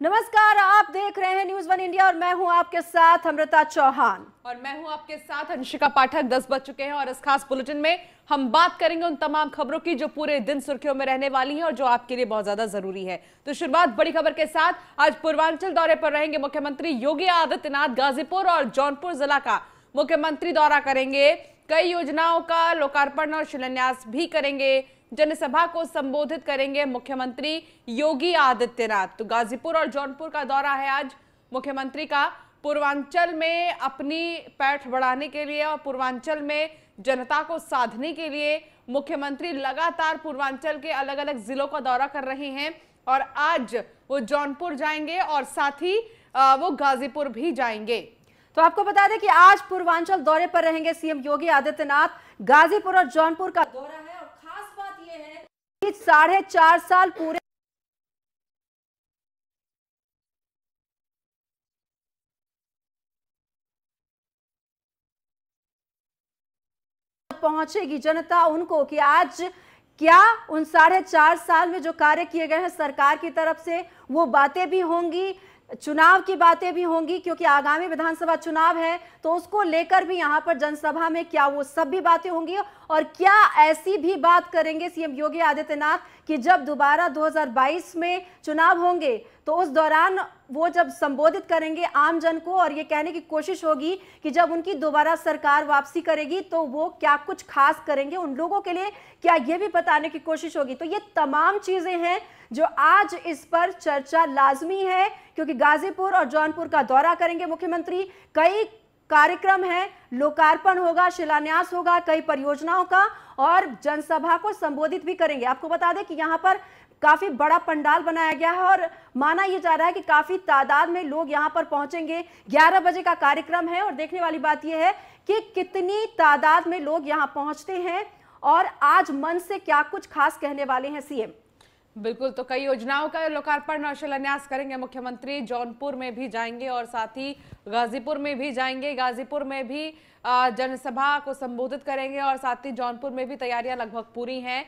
नमस्कार, आप देख रहे हैं न्यूज़ वन इंडिया और मैं हूं आपके साथ अमृता चौहान और मैं हूं आपके साथ अंशिका पाठक। 10 बज चुके हैं और इस खास बुलेटिन में हम बात करेंगे उन तमाम खबरों की जो पूरे दिन सुर्खियों में रहने वाली हैं और जो आपके लिए बहुत ज्यादा जरूरी है। तो शुरुआत बड़ी खबर के साथ। आज पूर्वांचल दौरे पर रहेंगे मुख्यमंत्री योगी आदित्यनाथ। गाजीपुर और जौनपुर जिला का मुख्यमंत्री दौरा करेंगे। कई योजनाओं का लोकार्पण और शिलान्यास भी करेंगे। जनसभा को संबोधित करेंगे मुख्यमंत्री योगी आदित्यनाथ। तो गाजीपुर और जौनपुर का दौरा है आज मुख्यमंत्री का। पूर्वांचल में अपनी पैठ बढ़ाने के लिए और पूर्वांचल में जनता को साधने के लिए मुख्यमंत्री लगातार पूर्वांचल के अलग अलग जिलों का दौरा कर रहे हैं और आज वो जौनपुर जाएंगे और साथ ही वो गाजीपुर भी जाएंगे। तो आपको बता दें कि आज पूर्वांचल दौरे पर रहेंगे सीएम योगी आदित्यनाथ। गाजीपुर और जौनपुर का दौरा है और खास बात यह है कि 4.5 साल पूरे पहुंचेगी जनता उनको कि आज क्या उन 4.5 साल में जो कार्य किए गए हैं सरकार की तरफ से वो बातें भी होंगी, चुनाव की बातें भी होंगी, क्योंकि आगामी विधानसभा चुनाव है तो उसको लेकर भी यहां पर जनसभा में क्या वो सब भी बातें होंगी। और क्या ऐसी भी बात करेंगे सीएम योगी आदित्यनाथ कि जब दोबारा 2022 में चुनाव होंगे तो उस दौरान वो जब संबोधित करेंगे आम जन को और ये कहने की कोशिश होगी कि जब उनकी दोबारा सरकार वापसी करेगी तो वो क्या कुछ खास करेंगे उन लोगों के लिए, क्या ये भी बताने की कोशिश होगी। तो ये तमाम चीजें हैं जो आज इस पर चर्चा लाजमी है, क्योंकि गाजीपुर और जौनपुर का दौरा करेंगे मुख्यमंत्री। कई कार्यक्रम है, लोकार्पण होगा, शिलान्यास होगा कई परियोजनाओं का और जनसभा को संबोधित भी करेंगे। आपको बता दें कि यहाँ पर काफी बड़ा पंडाल बनाया गया है और माना यह जा रहा है कि काफी तादाद में लोग यहां पर पहुंचेंगे। 11 बजे का कार्यक्रम है और देखने वाली बात यह है कि कितनी तादाद में लोग यहां पहुंचते हैं और आज मन से क्या कुछ खास कहने वाले हैं सीएम। बिल्कुल, तो कई योजनाओं का लोकार्पण और शिलान्यास करेंगे मुख्यमंत्री। जौनपुर में भी जाएंगे और साथ ही गाजीपुर में भी जाएंगे। गाजीपुर में भी जनसभा को संबोधित करेंगे और साथ ही जौनपुर में भी तैयारियां लगभग पूरी हैं।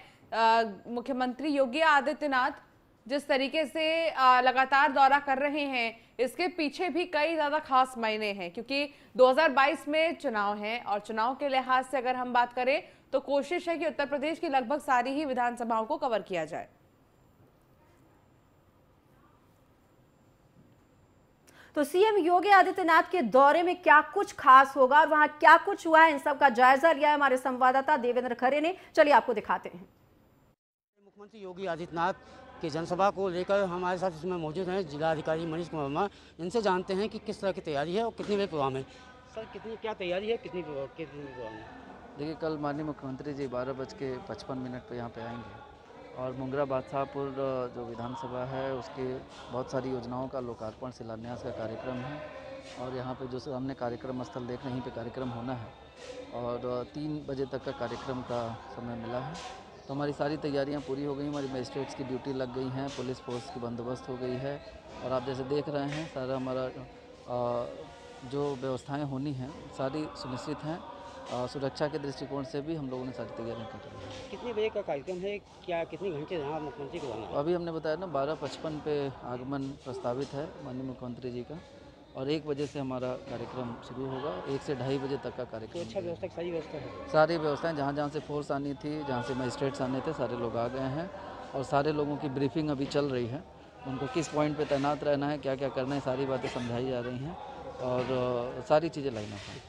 मुख्यमंत्री योगी आदित्यनाथ जिस तरीके से लगातार दौरा कर रहे हैं इसके पीछे भी कई ज्यादा खास मायने हैं, क्योंकि 2022 में चुनाव है और चुनाव के लिहाज से अगर हम बात करें तो कोशिश है कि उत्तर प्रदेश की लगभग सारी ही विधानसभाओं को कवर किया जाए। तो सीएम योगी आदित्यनाथ के दौरे में क्या कुछ खास होगा और वहां क्या कुछ हुआ है, इन सब का जायजा लिया है हमारे संवाददाता देवेंद्र खरे ने। चलिए आपको दिखाते हैं। मुख्यमंत्री योगी आदित्यनाथ की जनसभा को लेकर हमारे साथ इसमें मौजूद हैं जिलाधिकारी मनीष कुमार वर्मा। इनसे जानते हैं कि किस तरह की तैयारी है और कितनी बजे प्रोग्राम है। सर, कितनी क्या तैयारी है, कितनी प्रोग्राम है? देखिए, कल माननीय मुख्यमंत्री जी 12:55 पर यहाँ पे आएंगे और मुंगरा बादशाहपुर जो विधानसभा है उसके बहुत सारी योजनाओं का लोकार्पण शिलान्यास का कार्यक्रम है और यहाँ पे जो हमने कार्यक्रम स्थल देख रहे हैं, यहीं पे कार्यक्रम होना है और 3 बजे तक का कार्यक्रम का समय मिला है। तो हमारी सारी तैयारियां पूरी हो गई। हमारी मजिस्ट्रेट्स की ड्यूटी लग गई हैं, पुलिस फोर्स की बंदोबस्त हो गई है और आप जैसे देख रहे हैं सारा हमारा जो व्यवस्थाएं होनी हैं सारी सुनिश्चित हैं। सुरक्षा के दृष्टिकोण से भी हम लोगों ने सारी तैयारियां कर रही हैं। कितने बजे का कार्यक्रम है, क्या कितने घंटे यहाँ मुख्यमंत्री को आना है? अभी हमने बताया ना 12:55 पे आगमन प्रस्तावित है माननीय मुख्यमंत्री जी का और 1 बजे से हमारा कार्यक्रम शुरू होगा। 1 से 2:30 बजे तक का कार्यक्रम। अच्छा व्यवस्था, सारी व्यवस्था है? सारी व्यवस्थाएं, जहाँ से फोर्स आनी थी, जहाँ से मजिस्ट्रेट्स आने थे, सारे लोग आ गए हैं और सारे लोगों की ब्रीफिंग अभी चल रही है। उनको किस पॉइंट पे तैनात रहना है, क्या क्या करना है, सारी बातें समझाई जा रही हैं और सारी चीज़ें लाइन अप हैं।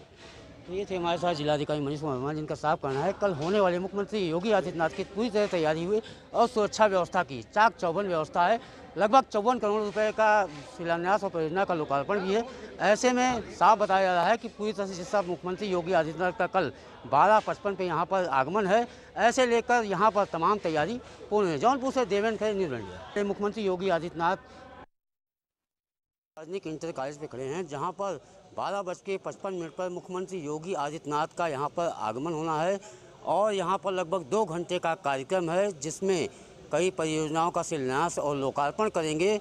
तो ये थे हमारे साथ जिलाधिकारी मनीष कुमार वर्मा, जिनका साफ कहना है कल होने वाले मुख्यमंत्री योगी आदित्यनाथ की पूरी तरह तैयारी हुई और सुरक्षा व्यवस्था की चाक चौबंद व्यवस्था है। लगभग 54 करोड़ रुपए का शिलान्यास और परियोजना का लोकार्पण भी है। ऐसे में साफ बताया जा रहा है कि पूरी तरह से जिस तरह मुख्यमंत्री योगी आदित्यनाथ का कल 12:55 पे यहाँ पर आगमन है, ऐसे लेकर यहाँ पर तमाम तैयारी पूर्ण है। जौनपुर से देवेंद्र खरे, न्यूज़ इंडिया। मुख्यमंत्री योगी आदित्यनाथ सार्वजनिक इंटर कॉलेज पे खड़े हैं, जहाँ पर 12:55 पर मुख्यमंत्री योगी आदित्यनाथ का यहाँ पर आगमन होना है और यहाँ पर लगभग 2 घंटे का कार्यक्रम है, जिसमें कई परियोजनाओं का शिलान्यास और लोकार्पण करेंगे।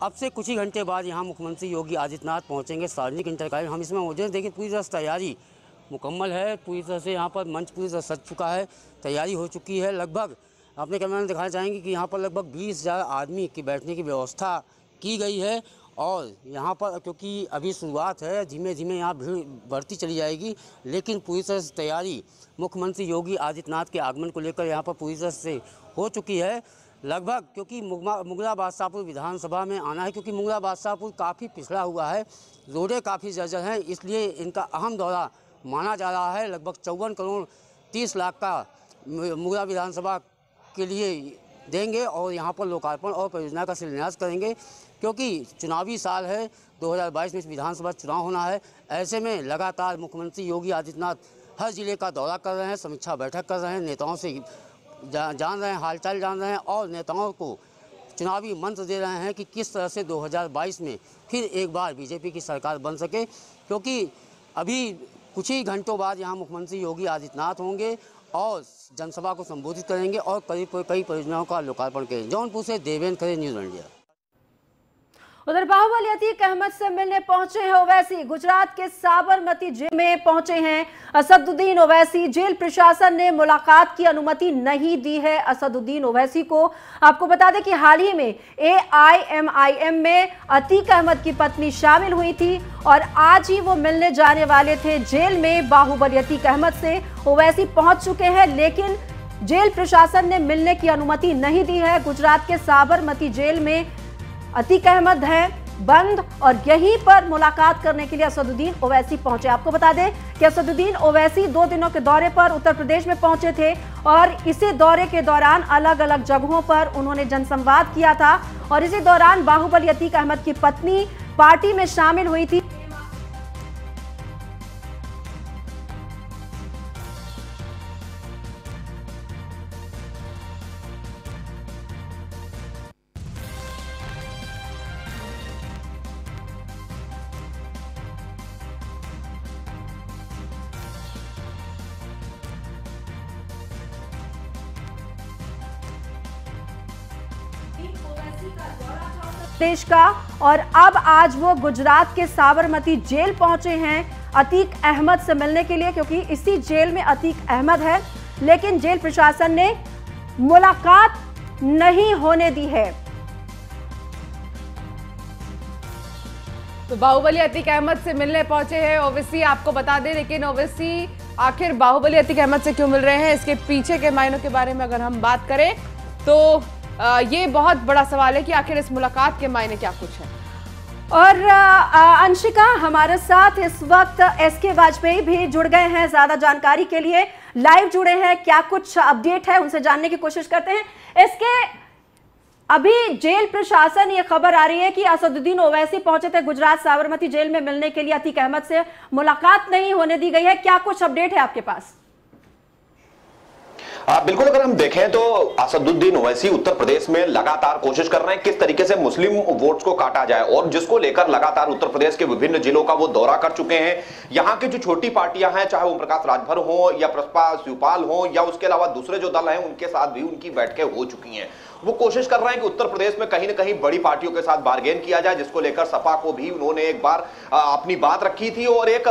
अब से कुछ ही घंटे बाद यहाँ मुख्यमंत्री योगी आदित्यनाथ पहुँचेंगे सार्वजनिक इंटर कॉलेज। हम इसमें मौजूद हैं। देखिए, पूरी तरह से तैयारी मुकम्मल है, पूरी तरह से यहाँ पर मंच पूरी तरह सज चुका है, तैयारी हो चुकी है। लगभग अपने कैमरा में दिखाना चाहेंगे कि यहाँ पर लगभग 20,000 आदमी की बैठने की व्यवस्था की गई है। और यहाँ पर क्योंकि अभी शुरुआत है, धीमे धीमे यहाँ भीड़ बढ़ती चली जाएगी, लेकिन पूरी तरह से तैयारी मुख्यमंत्री योगी आदित्यनाथ के आगमन को लेकर यहाँ पर पूरी तरह से हो चुकी है लगभग। क्योंकि मुगला बादशाहपुर विधानसभा में आना है, क्योंकि मुगला बादशाहपुर काफ़ी पिछड़ा हुआ है, रोडें काफ़ी जर्जर हैं, इसलिए इनका अहम दौरा माना जा रहा है। लगभग 54 करोड़ 30 लाख का मुगला विधानसभा के लिए देंगे और यहाँ पर लोकार्पण और परियोजना का शिलान्यास करेंगे, क्योंकि चुनावी साल है, 2022 में विधानसभा चुनाव होना है। ऐसे में लगातार मुख्यमंत्री योगी आदित्यनाथ हर जिले का दौरा कर रहे हैं, समीक्षा बैठक कर रहे हैं, नेताओं से जान रहे हैं, हालचाल जान रहे हैं और नेताओं को चुनावी मंत्र दे रहे हैं कि किस तरह से 2022 में फिर एक बार बीजेपी की सरकार बन सके। क्योंकि अभी कुछ ही घंटों बाद यहाँ मुख्यमंत्री योगी आदित्यनाथ होंगे और जनसभा को संबोधित करेंगे और कई परियोजनाओं का लोकार्पण करेंगे। जौनपुर से देवेंद्र खरे, न्यूज़ इंडिया। उधर बाहुबली अतीक अहमद से मिलने पहुंचे हैं ओवैसी। गुजरात के साबरमती जेल में पहुंचे हैं असदुद्दीन ओवैसी। जेल प्रशासन ने मुलाकात की अनुमति नहीं दी है असदुद्दीन ओवैसी को। आपको बता दें कि हाल ही में AIMIM में अतीक अहमद की पत्नी शामिल हुई थी और आज ही वो मिलने जाने वाले थे जेल में बाहुबली अतीक अहमद से। ओवैसी पहुंच चुके हैं, लेकिन जेल प्रशासन ने मिलने की अनुमति नहीं दी है। गुजरात के साबरमती जेल में अतीक अहमद है बंद और यहीं पर मुलाकात करने के लिए असदुद्दीन ओवैसी पहुंचे। आपको बता दें कि असदुद्दीन ओवैसी 2 दिनों के दौरे पर उत्तर प्रदेश में पहुंचे थे और इसी दौरे के दौरान अलग अलग जगहों पर उन्होंने जनसंवाद किया था और इसी दौरान बाहुबली अतीक अहमद की पत्नी पार्टी में शामिल हुई थी। देश का और अब आज वो गुजरात के साबरमती जेल पहुंचे हैं अतीक अहमद से मिलने के लिए, क्योंकि इसी जेल में अतीक अहमद है, लेकिन जेल प्रशासन ने मुलाकात नहीं होने दी है। तो बाहुबली अतीक अहमद से मिलने पहुंचे हैं ओवैसी, आपको बता दें। लेकिन ओवैसी आखिर बाहुबली अतीक अहमद से क्यों मिल रहे हैं, इसके पीछे के मायनों के बारे में अगर हम बात करें तो ये बहुत बड़ा सवाल है कि आखिर इस मुलाकात के मायने क्या कुछ है। और अंशिका, हमारे साथ इस वक्त SK वाजपेयी भी जुड़ गए हैं ज्यादा जानकारी के लिए, लाइव जुड़े हैं। क्या कुछ अपडेट है उनसे जानने की कोशिश करते हैं। SK, अभी जेल प्रशासन, ये खबर आ रही है कि असदुद्दीन ओवैसी पहुंचे थे गुजरात साबरमती जेल में मिलने के लिए अतीक अहमद से, मुलाकात नहीं होने दी गई है। क्या कुछ अपडेट है आपके पास? बिल्कुल, अगर हम देखें तो असदुद्दीन ओवैसी उत्तर प्रदेश में लगातार कोशिश कर रहे हैं किस तरीके से मुस्लिम वोट्स को काटा जाए, और जिसको लेकर लगातार उत्तर प्रदेश के विभिन्न जिलों का वो दौरा कर चुके हैं। यहाँ की जो छोटी पार्टियां हैं, चाहे ओम प्रकाश राजभर हो या प्रसपा शिवपाल हो या उसके अलावा दूसरे जो दल हैं, उनके साथ भी उनकी बैठकें हो चुकी हैं। वो कोशिश कर रहे हैं कि उत्तर प्रदेश में कहीं ना कहीं बड़ी पार्टियों के साथ बार्गेन किया जाए, जिसको लेकर सपा को भी उन्होंने एक बार अपनी बात रखी थी और एक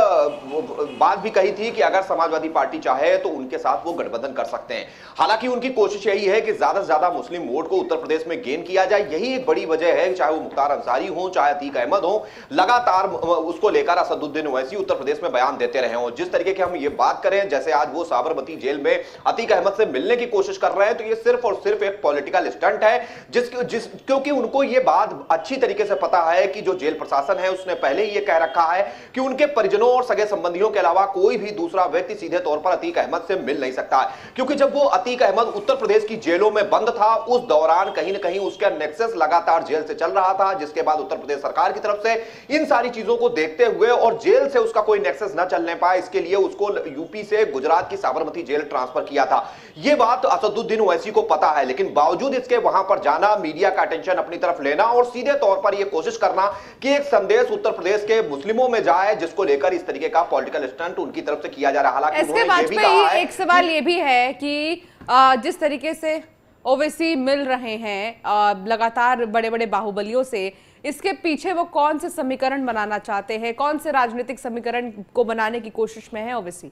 बात भी कही थी कि अगर समाजवादी पार्टी चाहे तो उनके साथ वो गठबंधन कर सकते हैं। हालांकि उनकी कोशिश यही है कि ज्यादा से ज्यादा मुस्लिम वोट को उत्तर प्रदेश में गेन किया जाए। यही एक बड़ी वजह है, चाहे वो मुख्तार अंसारी हो चाहे अतीक अहमद हो, लगातार उसको लेकर असदुद्दीन ओवैसी उत्तर प्रदेश में बयान देते रहे। और जिस तरीके की हम ये बात करें, जैसे आज वो साबरमती जेल में अतीक अहमद से मिलने की कोशिश कर रहे हैं, तो ये सिर्फ और सिर्फ एक पॉलिटिकल स्टंट है, क्योंकि उनको ये बात अच्छी तरीके से पता है कि जो जेल प्रशासन है उसने पहले ही ये कह रखा है कि उनके परिजनों और सगे संबंधियों के अलावा कोई भी दूसरा व्यक्ति सीधे तौर पर अतीक अहमद से मिल नहीं सकता है। क्योंकि जब वो अतीक अहमद उत्तर प्रदेश की जेलों में बंद था, उस दौरान कहीं ना कहीं उसका नेक्सस लगातार जेल से चल रहा था, जिसके बाद उत्तर प्रदेश सरकार की तरफ से इन सारी चीजों को देखते हुए और जेल से उसका कोई नेक्सस न चलने पाए, इसके लिए उसको यूपी से गुजरात की साबरमती जेल ट्रांसफर किया था। यह बात असदुद्दीन ओवैसी को पता है, लेकिन बावजूद इसके वहां पर जाना, मीडिया का अटेंशन अपनी तरफ लेना और सीधे तौर पर यह कोशिश करना कि एक संदेश उत्तर प्रदेश के मुस्लिमों में जाए, जिसको लेकर इस तरीके का पॉलिटिकल स्टंट उनकी तरफ से किया जा रहा है। हालांकि उन्होंने ये भी कहा है, एक सवाल ये भी है कि जिस तरीके से ओवैसी मिल रहे हैं लगातार बड़े बड़े बाहुबलियों से, इसके पीछे वो कौन से समीकरण बनाना चाहते हैं, कौन से राजनीतिक समीकरण को बनाने की कोशिश में है ओवैसी?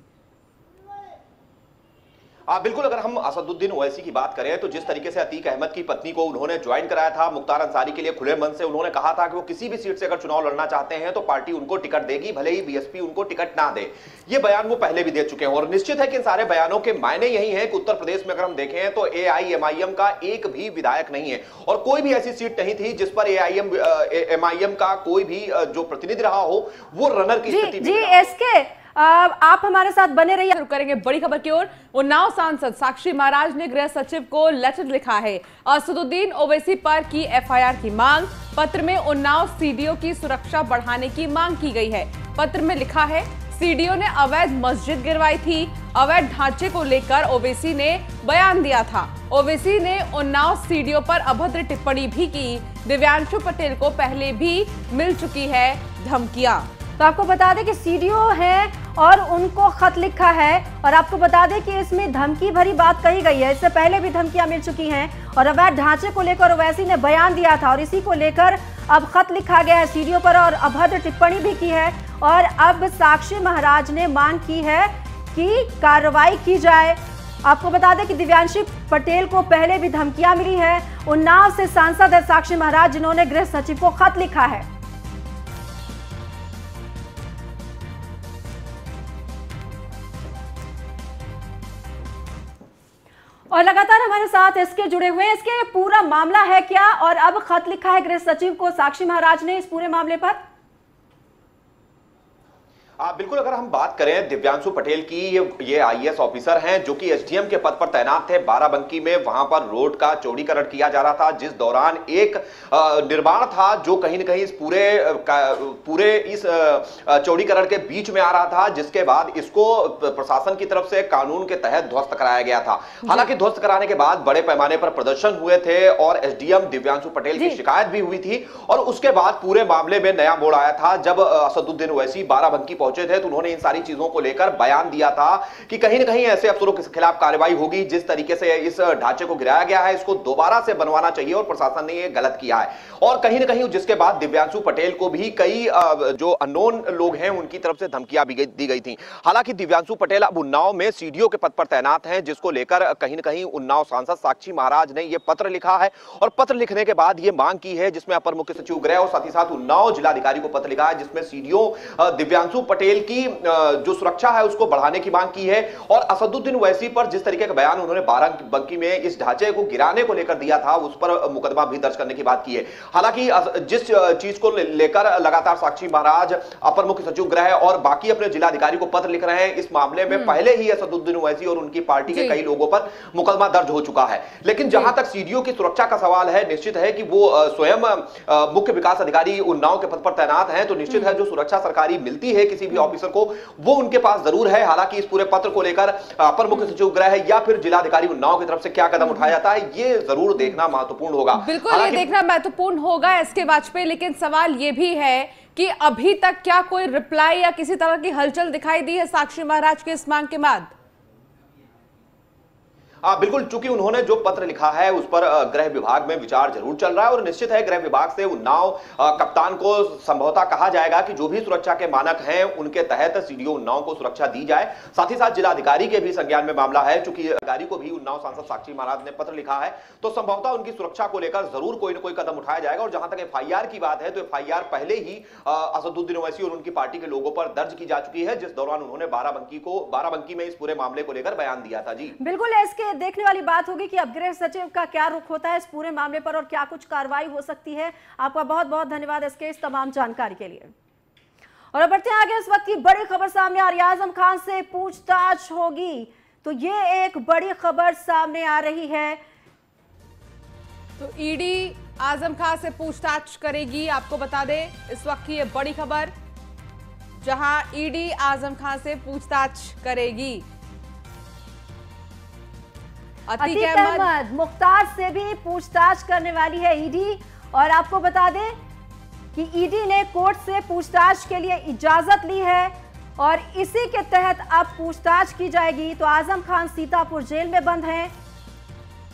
बिल्कुल, अगर हम असदुद्दीन ओवैसी की बात करें तो जिस तरीके से अतीक अहमद की पत्नी को उन्होंने ज्वाइन कराया था मुख्तार अंसारी के लिए, खुले मन से उन्होंने कहा था कि वो किसी भी सीट से अगर चुनाव लड़ना चाहते हैं तो पार्टी उनको टिकट देगी, भले ही बीएसपी उनको टिकट ना दे। ये बयान वो पहले भी दे चुके हैं और निश्चित है कि इन सारे बयानों के मायने यही है कि उत्तर प्रदेश में अगर हम देखें तो एआईएमआईएम का एक भी विधायक नहीं है और कोई भी ऐसी सीट नहीं थी जिस पर एआईएमआईएम का कोई भी जो प्रतिनिधि रहा हो वो रनर की स्थिति में। जी एसके, आप हमारे साथ बने रहिए। शुरू करेंगे बड़ी खबर की ओर। उन्नाव सांसद साक्षी महाराज ने गृह सचिव को लेटर लिखा है। असदुद्दीन ओवैसी पर की एफआईआर की मांग। पत्र में उन्नाव सीडीओ की सुरक्षा बढ़ाने की मांग की गई है। पत्र में लिखा है, सीडीओ ने अवैध मस्जिद गिरवाई थी। अवैध ढांचे को लेकर ओवैसी ने बयान दिया था। ओवैसी ने उन्नाव सीडीओ पर अभद्र टिप्पणी भी की। दिव्यांशु पटेल को पहले भी मिल चुकी है धमकियां। तो आपको बता दें कि सीडीओ है और उनको खत लिखा है और आपको बता दें कि इसमें धमकी भरी बात कही गई है। इससे पहले भी धमकियां मिल चुकी हैं और अवैध ढांचे को लेकर ओवैसी ने बयान दिया था और इसी को लेकर अब खत लिखा गया है सीडीओ पर और अभद्र टिप्पणी भी की है और अब साक्षी महाराज ने मांग की है कि कार्रवाई की जाए। आपको बता दें कि दिव्यांशी पटेल को पहले भी धमकियां मिली है। उन्नाव से सांसद है साक्षी महाराज, जिन्होंने गृह सचिव को खत लिखा है। और लगातार हमारे साथ इसके जुड़े हुए हैं। इसके पूरा मामला है क्या और अब खत लिखा है गृह सचिव को साक्षी महाराज ने इस पूरे मामले पर? बिल्कुल, अगर हम बात करें दिव्यांशु पटेल की, ये आईएएस ऑफिसर हैं जो कि एसडीएम के पद पर तैनात थे। बाराबंकी में वहां पर रोड का चौड़ीकरण किया जा रहा था, जिस दौरान एक निर्माण था जो कहीं न कहीं इस पूरे इस चौड़ीकरण के बीच में आ रहा था, जिसके बाद इसको प्रशासन की तरफ से कानून के तहत ध्वस्त कराया गया था। हालांकि ध्वस्त कराने के बाद बड़े पैमाने पर प्रदर्शन हुए थे और एसडीएम दिव्यांशु पटेल की शिकायत भी हुई थी और उसके बाद पूरे मामले में नया मोड़ आया था। जब असदुद्दीन ओवैसी बाराबंकी पहुंचे थे तो उन्होंने इन सारी चीजों को लेकर बयान दिया था कि कहीं न कहीं ऐसे अफसरों के खिलाफ कार्रवाई होगी। जिस तरीके से इस ढांचे को गिराया गया है इसको दोबारा से बनवाना चाहिए और प्रशासन ने ये गलत किया है। और कहीं न कहीं जिसके बाद दिव्यांशु पटेल को भी कई जो अननोन लोग हैं उनकी तरफ से धमकियां भी दी गई थी। हालांकि दिव्यांशु पटेल अब उन्नाव में सीडीओ के पद पर तैनात हैं, जिसको लेकर कहीं न कहीं उन्नाव सांसद साक्षी महाराज ने यह पत्र लिखा है और पत्र लिखने के बाद यह मांग की है, जिसमें अपर मुख्य सचिव गृह और साथ ही साथ उन्नाव जिलाधिकारी को पत्र लिखा है, जिसमें सीडीओ दिव्यांशु पटेल की जो सुरक्षा है उसको बढ़ाने की मांग की है। और असदुद्दीन ओवैसी पर जिस तरीके का बयान उन्होंने बाराबंकी में इस ढांचे को गिराने को लेकर दिया था उस पर मुकदमा भी दर्ज करने की बात की है। हालांकि जिस चीज को लेकर लगातार साक्षी महाराज, अपर मुख्य सचिव गृह और बाकी अपने जिलाधिकारी को पत्र लिख रहे हैं, इस मामले में पहले ही असदुद्दीन ओवैसी और उनकी पार्टी के कई लोगों पर मुकदमा दर्ज हो चुका है। लेकिन जहां तक सीडीओ की सुरक्षा का सवाल है, निश्चित है कि वो स्वयं मुख्य विकास अधिकारी उन्नाव के पद पर तैनात हैं, तो निश्चित है जो सुरक्षा सरकारी मिलती है किसी भी ऑफिसर को वो उनके पास जरूर है। हालांकि इस पूरे पत्र को लेकर अपर मुख्य सचिव गृह या फिर जिलाधिकारी उन्नाव की तरफ से क्या कदम उठाया जाता है ये जरूर देखना महत्वपूर्ण होगा। बिल्कुल, ये देखना महत्वपूर्ण होगा एसके वाजपेयी। लेकिन सवाल ये भी है कि अभी तक क्या कोई रिप्लाई या किसी तरह की हलचल दिखाई दी है साक्षी महाराज के इस मांग के बाद? बिल्कुल, चूंकि उन्होंने जो पत्र लिखा है उस पर गृह विभाग में विचार जरूर चल रहा है और निश्चित है गृह विभाग से उन्नाव कप्तान को संभवतः कहा जाएगा कि जो भी सुरक्षा के मानक हैं उनके तहत सीडीओ उन्नाव को सुरक्षा दी जाए। साथ ही साथ जिलाधिकारी के भी संज्ञान में मामला है, चूंकि अधिकारी को भी उन्नाव सांसद साक्षी महाराज ने पत्र लिखा है तो संभवतः उनकी सुरक्षा को लेकर जरूर कोई ना कोई कदम उठाया जाएगा। और जहां तक एफआईआर की बात है तो एफआईआर पहले ही असदुद्दीन ओवैसी और उनकी पार्टी के लोगों पर दर्ज की जा चुकी है, जिस दौरान उन्होंने बाराबंकी में इस पूरे मामले को लेकर बयान दिया था। जी बिल्कुल, इसके देखने वाली बात होगी कि अब गृह सचिव का क्या रुख होता है इस पूरे मामले पर और क्या कुछ कार्रवाई हो सकती है। आपका बहुत बहुत धन्यवाद इसके इस तमाम जानकारी के लिए। और अब बढ़ते हैं आगे। इस वक्त की बड़ी खबर सामने आ रही है, आजम खान से पूछताछ होगी, तो ये एक बड़ी खबर सामने आ रही है। तो ईडी आजम खान से पूछताछ करेगी। आपको बता दें इस वक्त की ये बड़ी खबर, जहां ईडी आजम खान से पूछताछ करेगी। अतीक अहमद मुख्तार से भी पूछताछ करने वाली है ईडी। और आपको बता दें कि ईडी ने कोर्ट से पूछताछ के लिए इजाजत ली है और इसी के तहत अब पूछताछ की जाएगी। तो आजम खान सीतापुर जेल में बंद हैं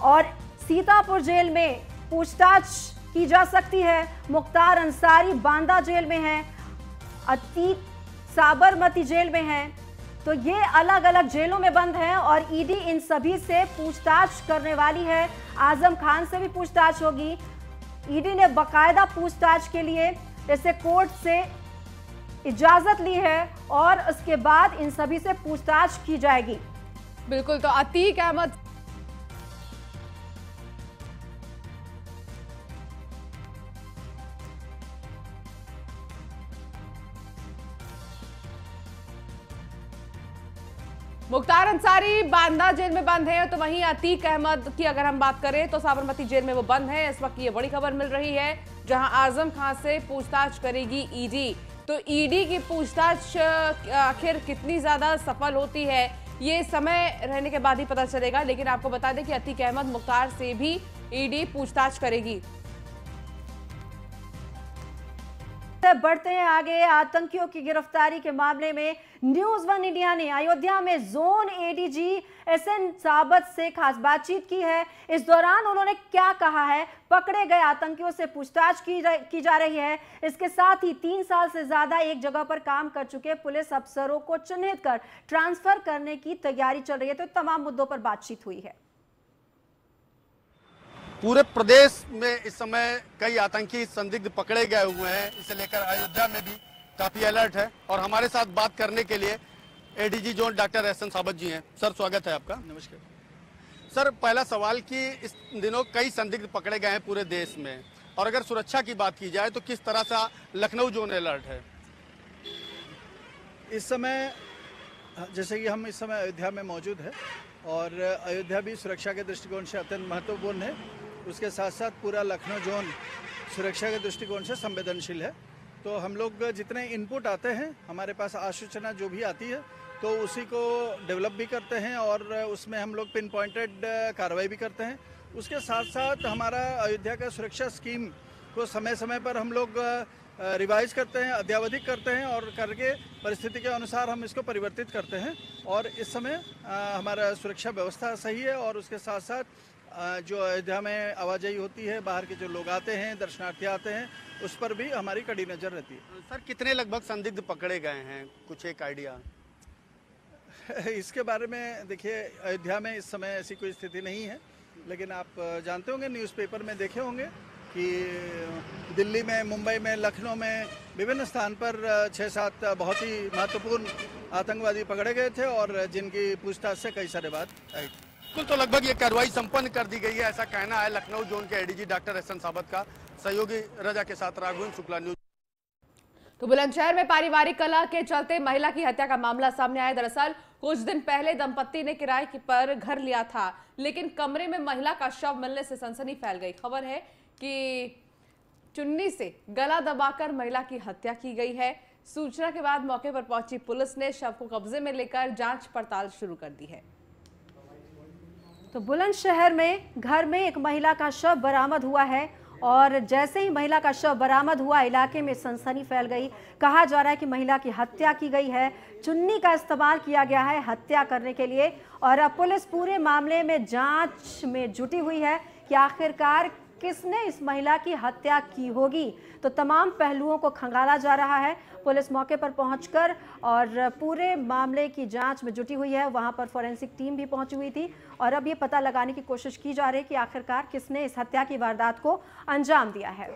और सीतापुर जेल में पूछताछ की जा सकती है। मुख्तार अंसारी बांदा जेल में हैं, अतीक साबरमती जेल में हैं। तो ये अलग अलग जेलों में बंद हैं और ईडी इन सभी से पूछताछ करने वाली है। आजम खान से भी पूछताछ होगी। ईडी ने बकायदा पूछताछ के लिए जैसे कोर्ट से इजाजत ली है और उसके बाद इन सभी से पूछताछ की जाएगी। बिल्कुल, तो अतीक अहमद मुख्तार अंसारी बांदा जेल में बंद है, तो वहीं अतीक अहमद की अगर हम बात करें तो साबरमती जेल में वो बंद है। इस वक्त ये बड़ी खबर मिल रही है जहां आजम खान से पूछताछ करेगी ईडी। तो ईडी की पूछताछ आखिर कितनी ज्यादा सफल होती है ये समय रहने के बाद ही पता चलेगा। लेकिन आपको बता दें कि अतीक अहमद मुख्तार से भी ईडी पूछताछ करेगी। बढ़ते हैं आगे। आतंकियों की गिरफ्तारी के मामले में न्यूज़ वन इंडिया ने अयोध्या में जोन एडीजी एसएन साबत से खास बातचीत की है। इस दौरान उन्होंने क्या कहा है, पकड़े गए आतंकियों से पूछताछ की जा रही है। इसके साथ ही 3 साल से ज्यादा एक जगह पर काम कर चुके पुलिस अफसरों को चिन्हित कर ट्रांसफर करने की तैयारी चल रही है। तो तमाम मुद्दों पर बातचीत हुई है। पूरे प्रदेश में इस समय कई आतंकी संदिग्ध पकड़े गए हुए हैं, इसे लेकर अयोध्या में भी काफी अलर्ट है। और हमारे साथ बात करने के लिए एडीजी जोन डॉक्टर एसएन साबत जी हैं। सर, स्वागत है आपका। नमस्कार सर, पहला सवाल कि इस दिनों कई संदिग्ध पकड़े गए हैं पूरे देश में, और अगर सुरक्षा की बात की जाए तो किस तरह से लखनऊ जोन अलर्ट है? इस समय जैसे कि हम इस समय अयोध्या में मौजूद है और अयोध्या भी सुरक्षा के दृष्टिकोण से अत्यंत महत्वपूर्ण है। उसके साथ साथ पूरा लखनऊ जोन सुरक्षा के दृष्टिकोण से संवेदनशील है। तो हम लोग जितने इनपुट आते हैं, हमारे पास आसूचना जो भी आती है, तो उसी को डेवलप भी करते हैं और उसमें हम लोग पिन पॉइंटेड कार्रवाई भी करते हैं। उसके साथ साथ हमारा अयोध्या का सुरक्षा स्कीम को समय समय पर हम लोग रिवाइज करते हैं, अद्यावधिक करते हैं और करके परिस्थिति के अनुसार हम इसको परिवर्तित करते हैं। और इस समय हमारा सुरक्षा व्यवस्था सही है और उसके साथ साथ जो अयोध्या में आवाजाही होती है, बाहर के जो लोग आते हैं, दर्शनार्थी आते हैं, उस पर भी हमारी कड़ी नज़र रहती है। सर, कितने लगभग संदिग्ध पकड़े गए हैं, कुछ एक आइडिया? इसके बारे में देखिए, अयोध्या में इस समय ऐसी कोई स्थिति नहीं है, लेकिन आप जानते होंगे, न्यूज़पेपर में देखे होंगे कि दिल्ली में, मुंबई में, लखनऊ में विभिन्न स्थान पर 6-7 बहुत ही महत्वपूर्ण आतंकवादी पकड़े गए थे और जिनकी पूछताछ से कई सारे बात आई थी। तो लगभग ये कार्रवाई संपन्न कर दी गई है, ऐसा कहना है लखनऊ जोन के एडीजी डॉक्टर एसएन साबत का। सहयोगी रजा के साथ राघवेंद्र शुक्ला, न्यूज। तो बुलंदशहर में पारिवारिक कलह के चलते महिला की हत्या का मामला सामने आया। दरअसल कुछ दिन पहले दंपत्ति ने किराए पर घर लिया था, लेकिन कमरे में महिला का शव मिलने से सनसनी फैल गई। खबर है कि चुन्नी से गला दबाकर महिला की हत्या की गई है। सूचना के बाद मौके पर पहुंची पुलिस ने शव को कब्जे में लेकर जांच पड़ताल शुरू कर दी है। तो बुलंदशहर में घर में एक महिला का शव बरामद हुआ है और जैसे ही महिला का शव बरामद हुआ, इलाके में सनसनी फैल गई। कहा जा रहा है कि महिला की हत्या की गई है, चुन्नी का इस्तेमाल किया गया है हत्या करने के लिए। और अब पुलिस पूरे मामले में जांच में जुटी हुई है कि आखिरकार किसने इस महिला की हत्या की होगी। तो तमाम पहलुओं को खंगाला जा रहा है। पुलिस मौके पर पहुंचकर और पूरे मामले की जांच में जुटी हुई है। वहां पर फोरेंसिक टीम भी पहुंची हुई थी और अब ये पता लगाने की कोशिश की जा रही है कि आखिरकार किसने इस हत्या की वारदात को अंजाम दिया है।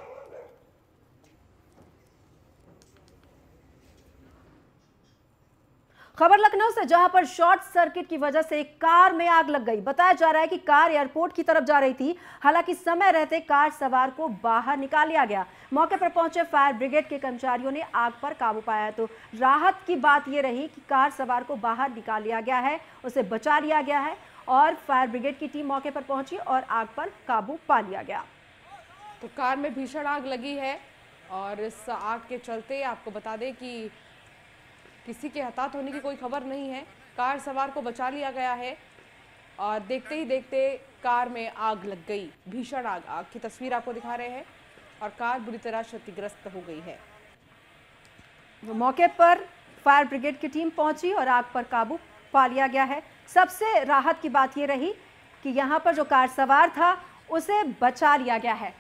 खबर लखनऊ से, जहां पर शॉर्ट सर्किट की वजह से एक कार में आग लग गई। बताया जा रहा है कि कार एयरपोर्ट की तरफ जा रही थी, हालांकि समय रहते कार सवार को बाहर निकाल लिया गया। मौके पर पहुंचे फायर ब्रिगेड के कर्मचारियों ने आग पर काबू पाया। तो राहत की बात यह रही कि कार सवार को बाहर निकाल लिया गया है, उसे बचा लिया गया है और फायर ब्रिगेड की टीम मौके पर पहुंची और आग पर काबू पा लिया गया। तो कार में भीषण आग लगी है और इस आग के चलते आपको बता दें कि किसी के हताहत होने की कोई खबर नहीं है। कार सवार को बचा लिया गया है और देखते ही देखते कार में आग लग गई। भीषण आग, आग की तस्वीर आपको दिखा रहे हैं और कार बुरी तरह क्षतिग्रस्त हो गई है। मौके पर फायर ब्रिगेड की टीम पहुंची और आग पर काबू पा लिया गया है। सबसे राहत की बात यह रही कि यहां पर जो कार सवार था उसे बचा लिया गया है।